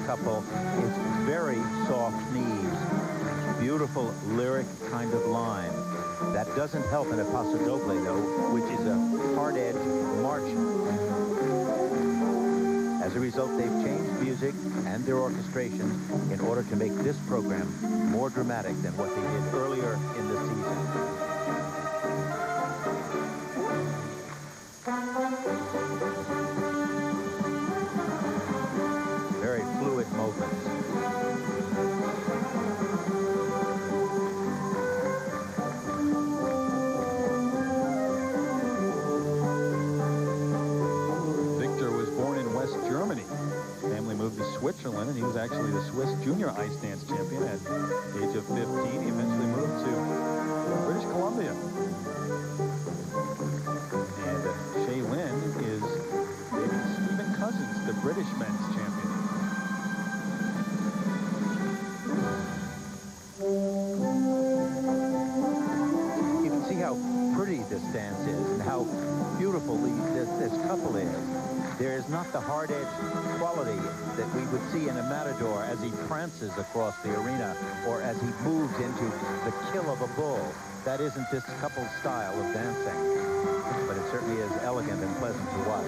couple. It's very soft knees. Beautiful lyric kind of line. That doesn't help in a paso doble, though, which is a hard-edge march. As a result, they've changed music and their orchestrations in order to make this program more dramatic than what they did earlier in the season. Very fluid movements. Switzerland, and he was actually the Swiss junior ice dance champion at the age of 15. He eventually moved to British Columbia. And Shay Lin is dating Stephen Cousins, the British men's champion. You can see how pretty this dance is and how beautiful this couple is. There is not the hard-edged quality that we would see in a matador as he prances across the arena or as he moves into the kill of a bull. That isn't this couple's style of dancing, but it certainly is elegant and pleasant to watch.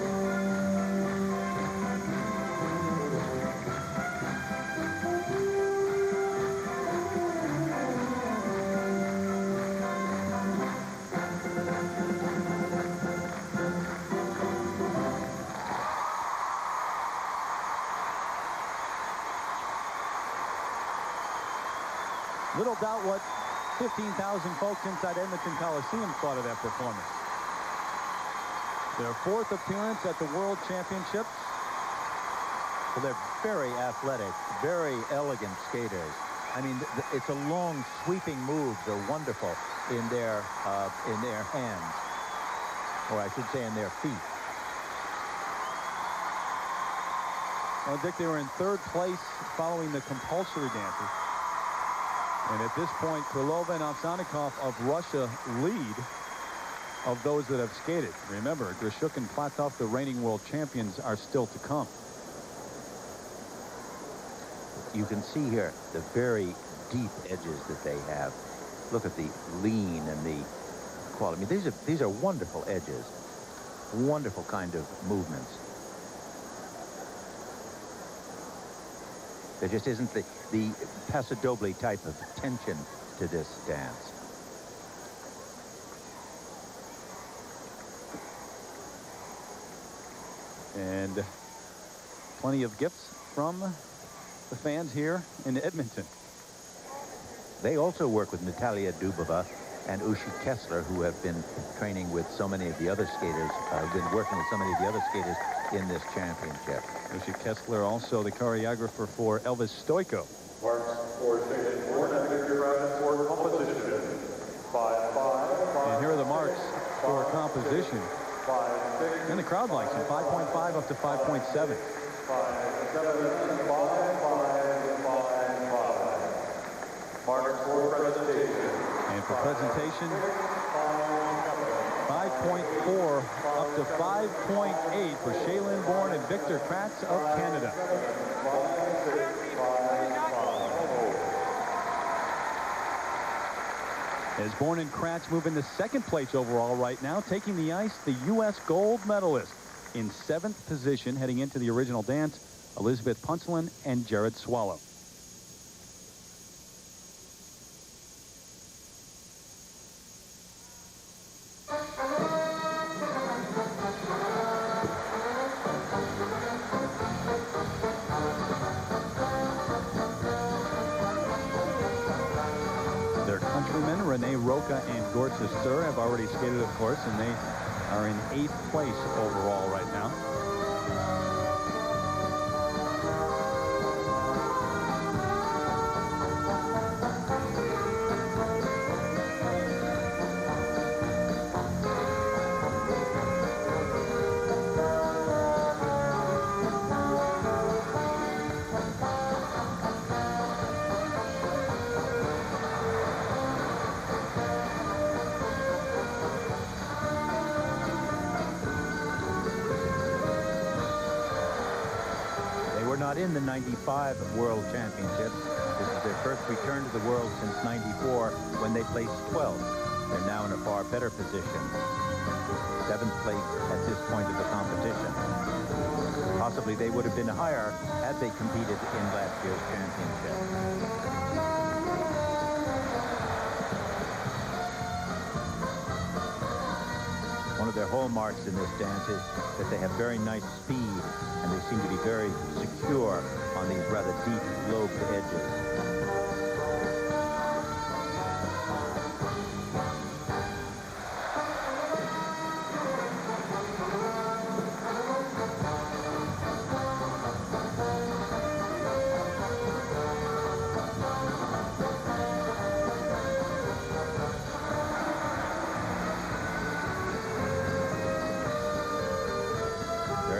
Little doubt what 15,000 folks inside Edmonton Coliseum thought of that performance. Their 4th appearance at the World Championships. Well, they're very athletic, very elegant skaters. I mean, it's a long, sweeping moves are wonderful in their hands, or I should say in their feet. Well, Dick, they were in 3rd place following the compulsory dances. And at this point, Krylova and Ovsyannikov of Russia lead of those that have skated. Remember, Grishuk and Platov, the reigning world champions, are still to come. You can see here the very deep edges that they have. Look at the lean and the quality. I mean, these are wonderful edges, wonderful kind of movements. There just isn't the paso doble type of tension to this dance. And plenty of gifts from the fans here in Edmonton. They also work with Natalia Dubova and Ushi Kessler, who have been training with so many of the other skaters, been working with so many of the other skaters in this championship. Ushi Kessler, also the choreographer for Elvis Stoico. And here are the marks for composition. And the crowd likes it, 5.5 up to 5.7. And for presentation, 5.4 up to 5.8 for Shaylin Bourne and Victor Kratz of Canada. As Bourne and Kratz move into 2nd place overall right now, taking the ice, the U.S. gold medalist in 7th position heading into the original dance, Elizabeth Punselin and Jared Swallow. Renee Roca and Gort Sestur have already skated, of course, and they are in 8th place overall right now. not in the 95 World Championships. This is their first return to the world since 94 when they placed 12th. They're now in a far better position. 7th place at this point of the competition. Possibly they would have been higher had they competed in last year's championship. One of their hallmarks in this dance is that they have very nice speed, and they seem to be very secure on these rather deep lobed edges.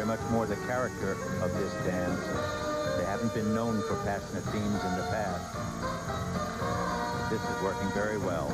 Much more the character of this dance. They haven't been known for passionate themes in the past. This is working very well.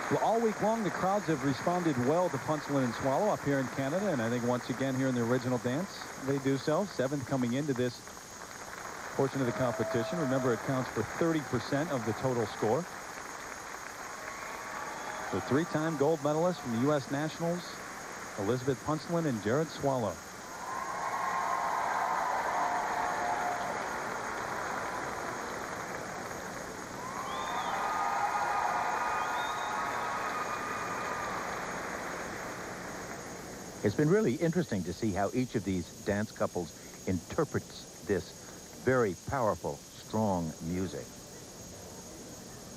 Well, all week long, the crowds have responded well to Punchline and Swallow up here in Canada, and I think once again here in the original dance, they do so. 7th coming into this portion of the competition. Remember, it counts for 30% of the total score. The 3-time gold medalists from the U.S. Nationals, Elizabeth Punchline and Jared Swallow. It's been really interesting to see how each of these dance couples interprets this very powerful, strong music.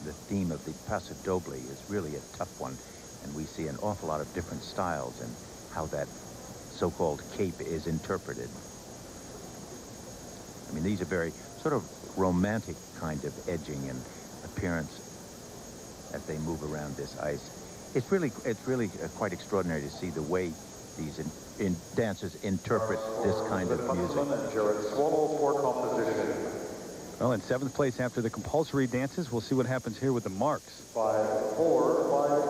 The theme of the Paso Doble is really a tough one, and we see an awful lot of different styles in how that so-called cape is interpreted. I mean, these are very sort of romantic kind of edging and appearance as they move around this ice. It's really quite extraordinary to see the way these dancers interpret this kind of music. Well, in 7th place after the compulsory dances, we'll see what happens here with the marks. 5-4,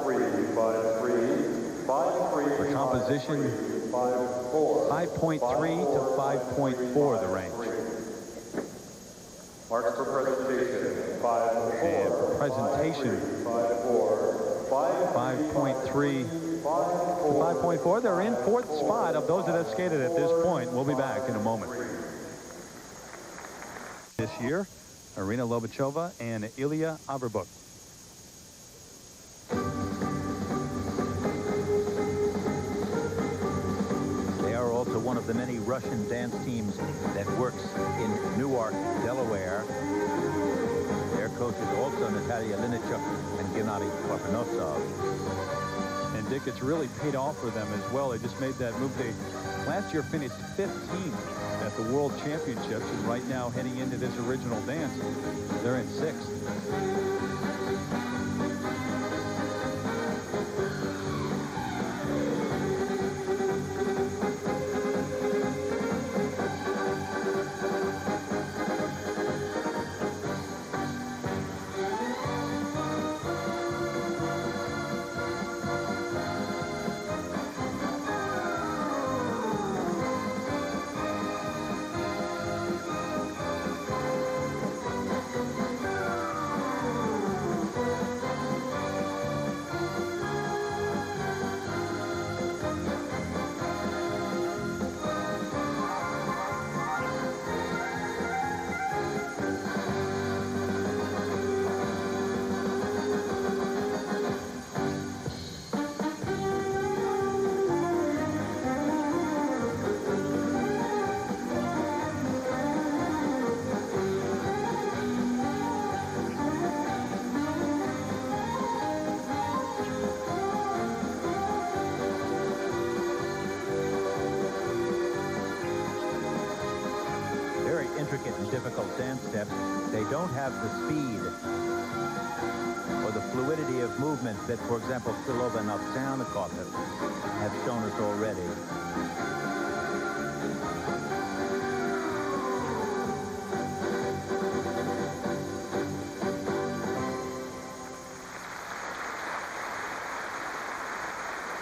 5-3, 5-3, 5-3. For composition, 5.3 to 5.4 the range. Marks for presentation, 5-4. And for presentation, 5.3 to 5.4. They're in 4th spot of those that have skated at this point. We'll be back in a moment. This year, Irina Lobachova and Ilya Averbuk. They are also one of the many Russian dance teams that works in Newark, Delaware. Their coaches also Natalia Linichuk and Gennady Klopanosov. And Dick, it's really paid off for them as well. They just made that move. They last year finished 15th at the World Championships, and right now heading into this original dance, they're in 6th. Intricate and difficult dance steps. They don't have the speed or the fluidity of movement that, for example, Krylova and Ovsyannikov have shown us already.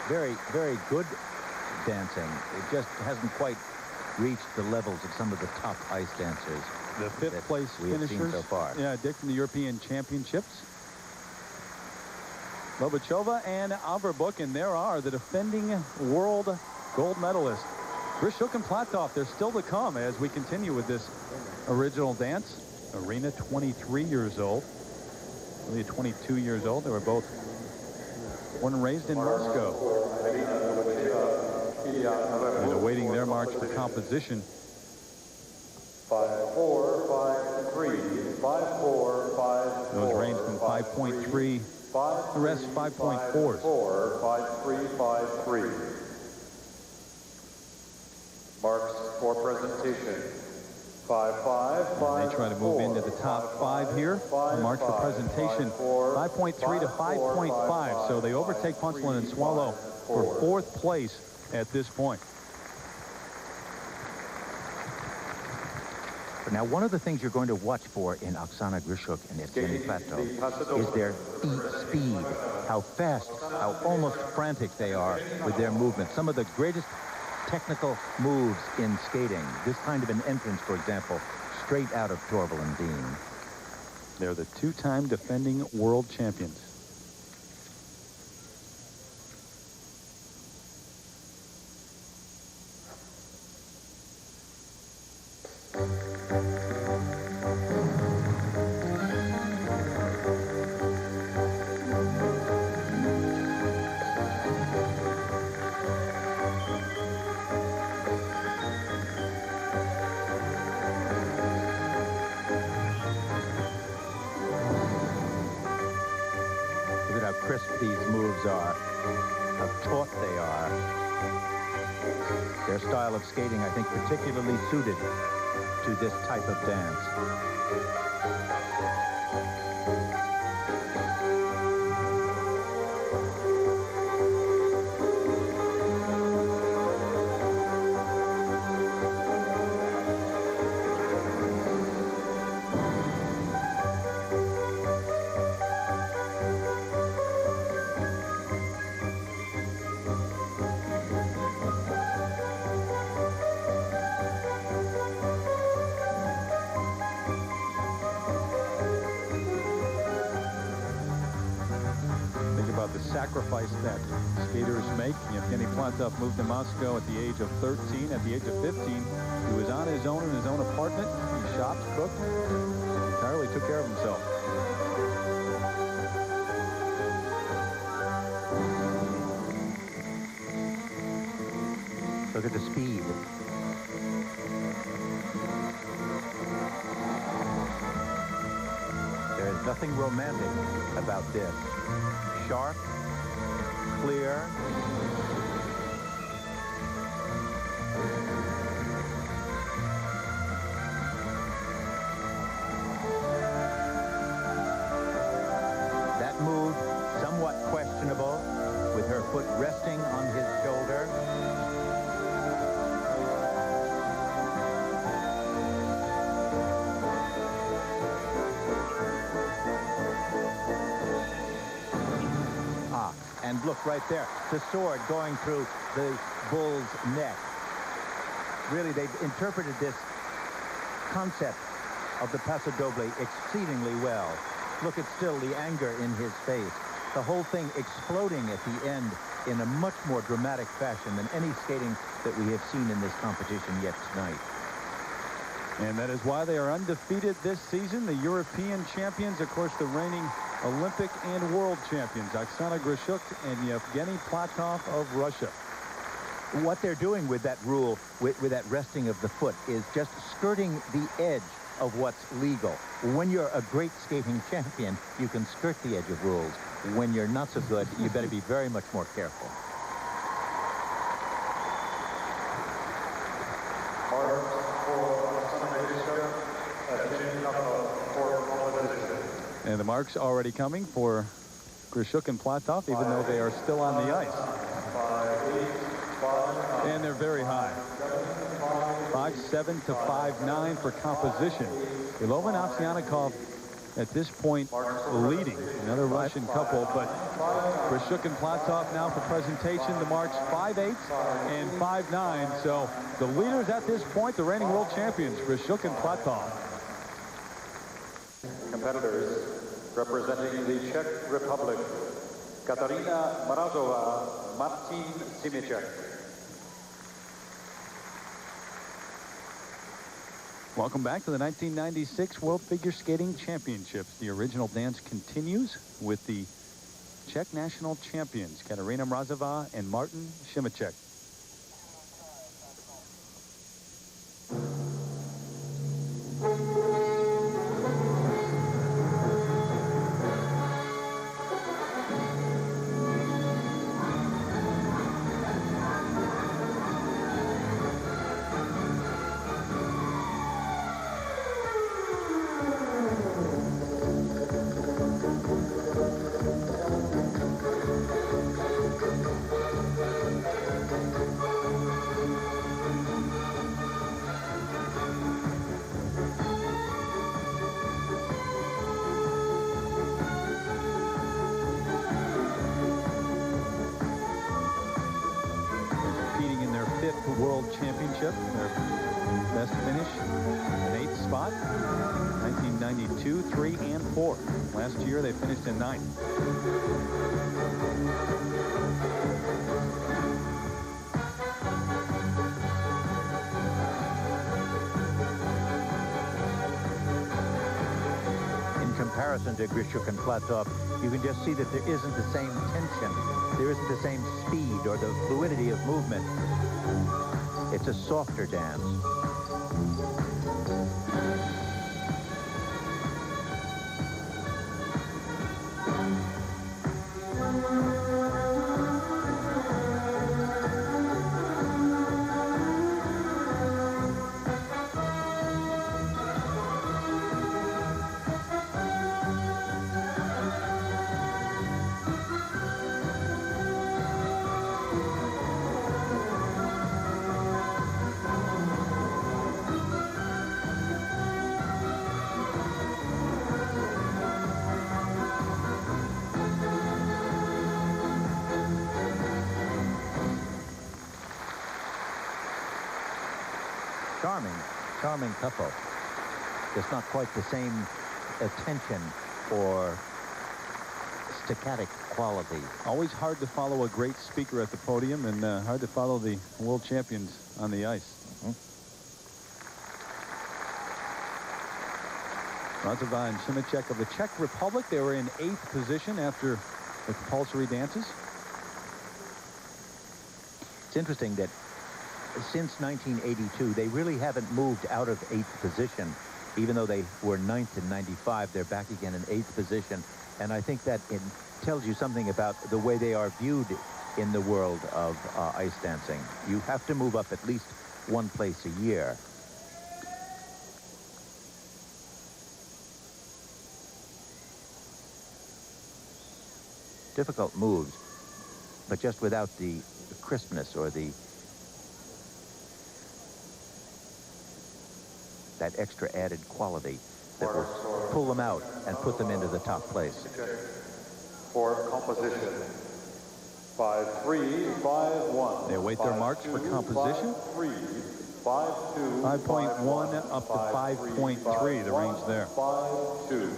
very, very good dancing. It just hasn't quite reached the levels of some of the top ice dancers. The fifth place we have finishers seen so far. Yeah, Dick, from the European Championships. Lobachova and Averbuk, and there are the defending world gold medalists. Grishuk and Platov, they're still to come as we continue with this original dance. Arena, 23 years old. Really 22 years old. They were both born and raised in Moscow. And awaiting their march for composition. 5-4, 5-3, 5-4, 5-4. Those range from 5.3. The rest 5.4s. 5-3, 5-3. Marks for presentation. 5-5, 5. They try to move into the top 5 here. Marks for presentation. 5.3 to 5.5. So they overtake Punchline and Swallow for 4th place at this point. Now, one of the things you're going to watch for in Oksana Grishuk and Evgeny Platov is their speed, how fast, how almost frantic they are with their movement. Some of the greatest technical moves in skating. This kind of an entrance, for example, straight out of Torvill and Dean. They're the 2-time defending world champions. Crisp these moves are, how taut they are. Their style of skating, I think, particularly suited to this type of dance. Sacrifice that skaters make. Evgeny Platov moved to Moscow at the age of 13. At the age of 15, he was on his own in his own apartment. He shopped, cooked, entirely took care of himself. Look at the speed. There is nothing romantic about this. Sharp, clear. That move, somewhat questionable, with her foot resting on his shoulder. And look right there, the sword going through the bull's neck. Really, they've interpreted this concept of the Paso Doble exceedingly well. Look at still the anger in his face. The whole thing exploding at the end in a much more dramatic fashion than any skating that we have seen in this competition yet tonight. And that is why they are undefeated this season. The European champions, of course, the reigning Olympic and world champions, Oksana Grishuk and Evgeny Platov of Russia. What they're doing with that rule, with that resting of the foot, is just skirting the edge of what's legal. When you're a great skating champion, you can skirt the edge of rules. When you're not so good, you better be very much more careful. And the marks already coming for Grishuk and Platov, even though they are still on the ice. And they're very high. 5'7" to 5'9" for composition. Ilovin Ovsyannikov at this point leading. Another Russian couple, but Grishuk and Platov now for presentation. The marks 5'8" and 5'9". So the leaders at this point, the reigning world champions, Grishuk and Platov. Competitors representing the Czech Republic, Katarina Mrazová, Martin Simicek. Welcome back to the 1996 World Figure Skating Championships. The original dance continues with the Czech national champions, Katarina Mrazová and Martin Simicek. World Championship, their best finish, an 8th spot, 1992, 3 and 4. Last year they finished in 9th. In comparison to Grishuk and Platov, you can just see that there isn't the same tension, there isn't the same speed or the fluidity of movement. It's a softer dance. Charming couple. It's not quite the same attention or staccatic quality. Always hard to follow a great speaker at the podium, and hard to follow the world champions on the ice. Mrazová and Simicek of the Czech Republic. They were in 8th position after the compulsory dances. It's interesting that since 1982, they really haven't moved out of 8th position. Even though they were 9th in 95, they're back again in 8th position. And I think that it tells you something about the way they are viewed in the world of ice dancing. You have to move up at least one place a year. Difficult moves, but just without the crispness or that extra added quality that will pull them out and put them into the top place. For composition, 5.3, 5.1. They await their marks for composition. 5.3, 5.2, 5.1 up to 5.3, the range there. 5.2.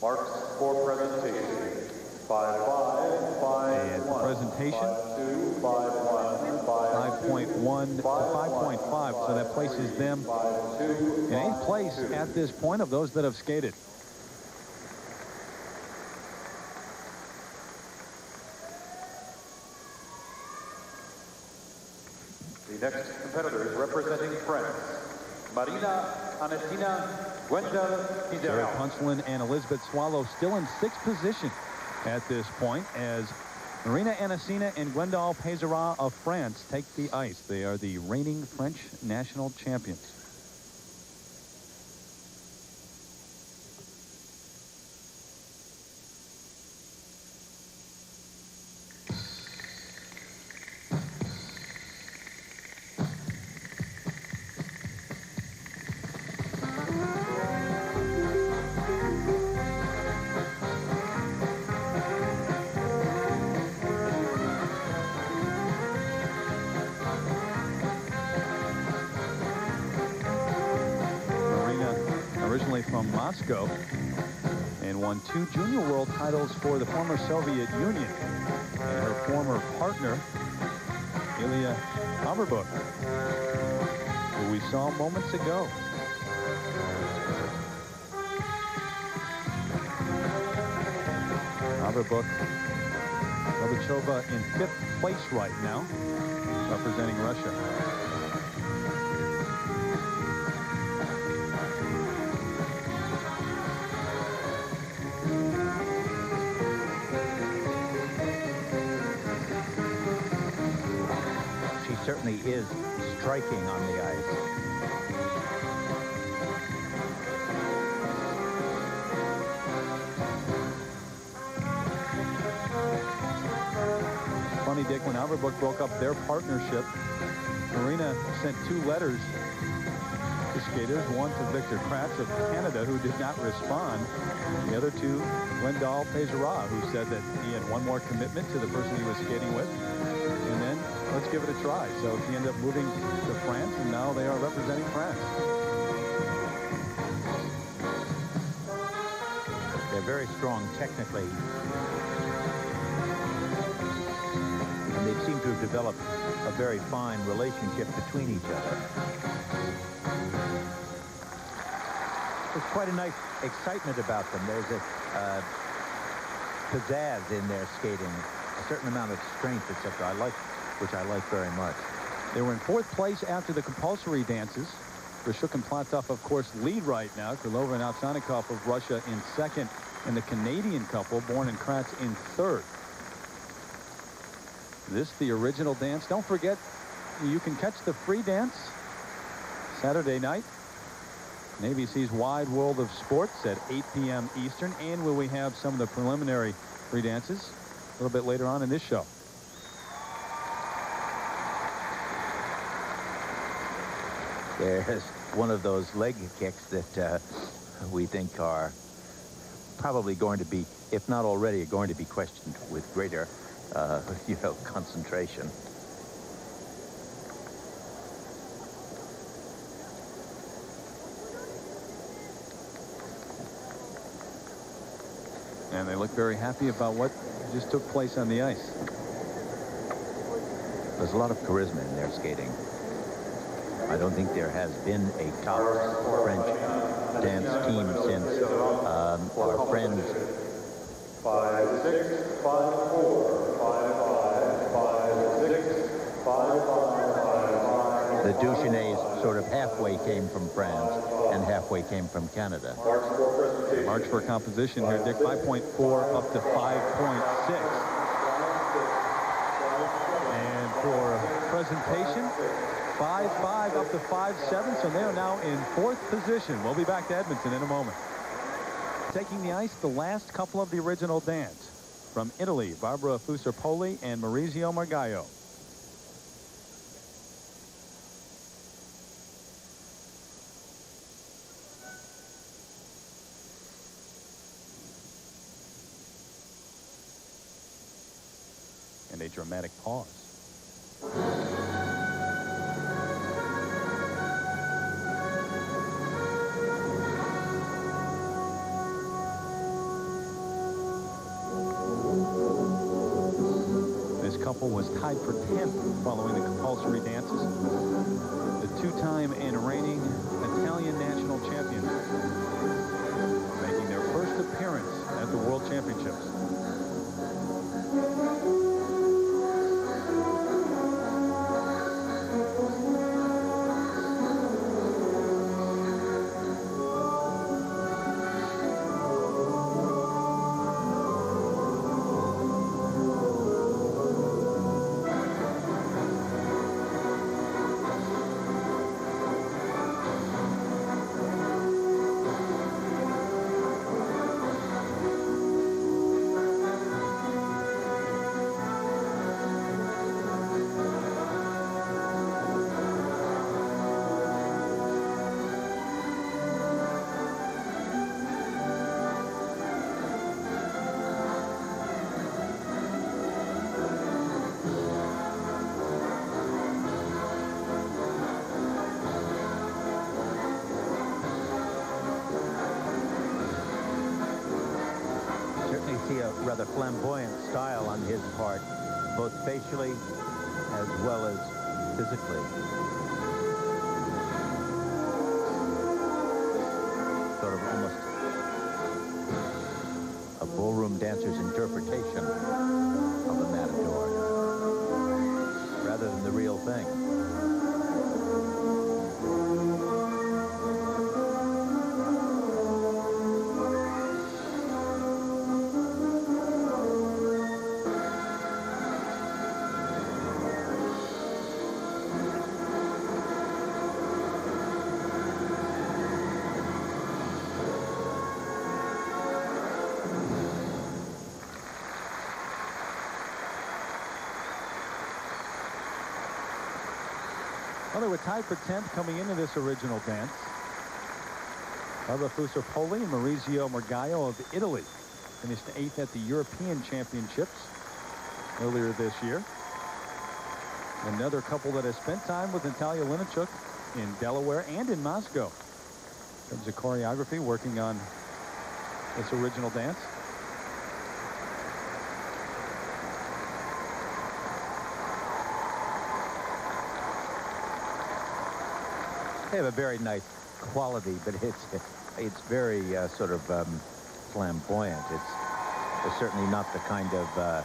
Marks for presentation. 5.5, 5.1. And for presentation, 5.2, 5.1, 5.1 to 5.5. So that places them in 8th place at this point of those that have skated. The next competitors representing France, Marina Anessina, Gwendal Sarah Pizarro. Punchland and Elizabeth Swallow still in 6th position at this point as Marina Anessina and Gwendal Pizarro of France take the ice. They are the reigning French national champions. Moscow and won 2 junior world titles for the former Soviet Union. And her former partner, Ilya Averbukh, who we saw moments ago. Averbukh, Gorbachev in 5th place right now, representing Russia. She certainly is striking on the ice. Funny, Dick, when Averbukh broke up their partnership, Marina sent 2 letters to skaters, one to Victor Kratz of Canada, who did not respond. The other to Wendell Pézera, who said that he had one more commitment to the person he was skating with. And then let's give it a try. So he ended up moving to France, and now they are representing France. They're very strong technically. And they seem to have developed a very fine relationship between each other. There's quite a nice excitement about them. There's a pizzazz in their skating, a certain amount of strength, etc. Which I like very much. They were in 4th place after the compulsory dances. Grishuk and Platov, of course, lead right now. Krylova and Ovsyannikov of Russia in 2nd, and the Canadian couple, Bourne and Kratz, in 3rd. This, the original dance. Don't forget, you can catch the free dance Saturday night. ABC's Wide World of Sports at 8 p.m. Eastern, and will we have some of the preliminary free dances a little bit later on in this show. There's one of those leg kicks that we think are probably going to be, if not already, going to be questioned with greater, concentration. And they look very happy about what just took place on the ice. There's a lot of charisma in their skating. I don't think there has been a top French dance team since our friends 5-6, 5-4, 5-5, 5-6, 5-5, 5-5. the Duchesnays sort of halfway came from France and halfway came from Canada. March for composition here, Dick. 5.4 up to 5.6. And for presentation, 5.5 up to 5.7. So they are now in 4th position. We'll be back to Edmonton in a moment. Taking the ice, the last couple of the original dance. From Italy, Barbara Fusser-Poli and Maurizio Margallo. And a dramatic pause. This couple was tied for 10th following the compulsory dances. The 2-time and reigning Italian national champions, making their first appearance at the World Championships. rather flamboyant style on his part, both facially as well as physically. Sort of almost a ballroom dancer's interpretation of the matador, rather than the real thing. Well, they were tied for 10th coming into this original dance. Barbara Fusar-Poli and Maurizio Margallo of Italy finished 8th at the European Championships earlier this year. Another couple that has spent time with Natalia Linichuk in Delaware and in Moscow. In terms of choreography, working on this original dance. They have a very nice quality, but it's very sort of flamboyant. It's certainly not the kind of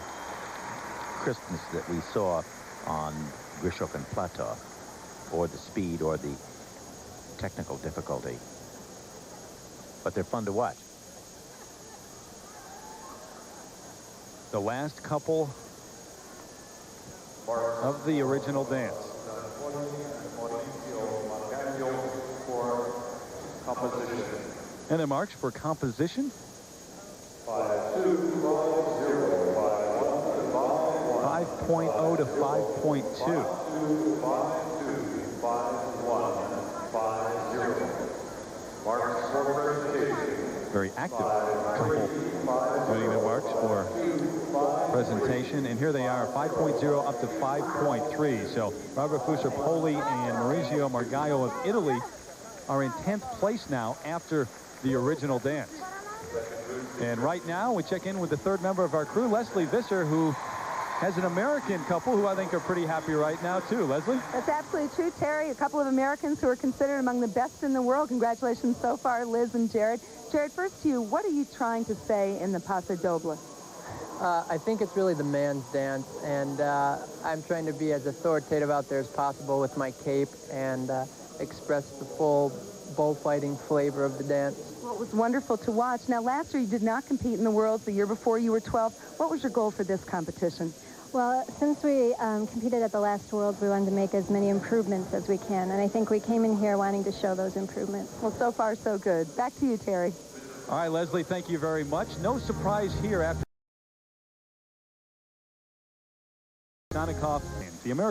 crispness that we saw on Grishok and Platov, or the speed or the technical difficulty. But they're fun to watch. The last couple of the original dance. And the marks for composition. 5.0 to 5.2. Very active couple doing the marks for presentation. And here they are, 5.0 up to 5.3. So Barbara Fusar-Poli and Maurizio Margallo of Italy are in 10th place now after the original dance. And right now we check in with the third member of our crew, Leslie Visser, who has an American couple who I think are pretty happy right now too. Leslie? That's absolutely true, Terry. A couple of Americans who are considered among the best in the world. Congratulations so far, Liz and Jared. Jared, first to you, what are you trying to say in the Paso Doble? I think it's really the man's dance, and I'm trying to be as authoritative out there as possible with my cape and express the full bullfighting flavor of the dance. Well, it was wonderful to watch. Now, last year you did not compete in the Worlds. The year before you were 12. What was your goal for this competition? Well, since we competed at the last Worlds, we wanted to make as many improvements as we can, and I think we came in here wanting to show those improvements. Well, so far, so good. Back to you, Terry. All right, Leslie, thank you very much. No surprise here after Sonikov and the American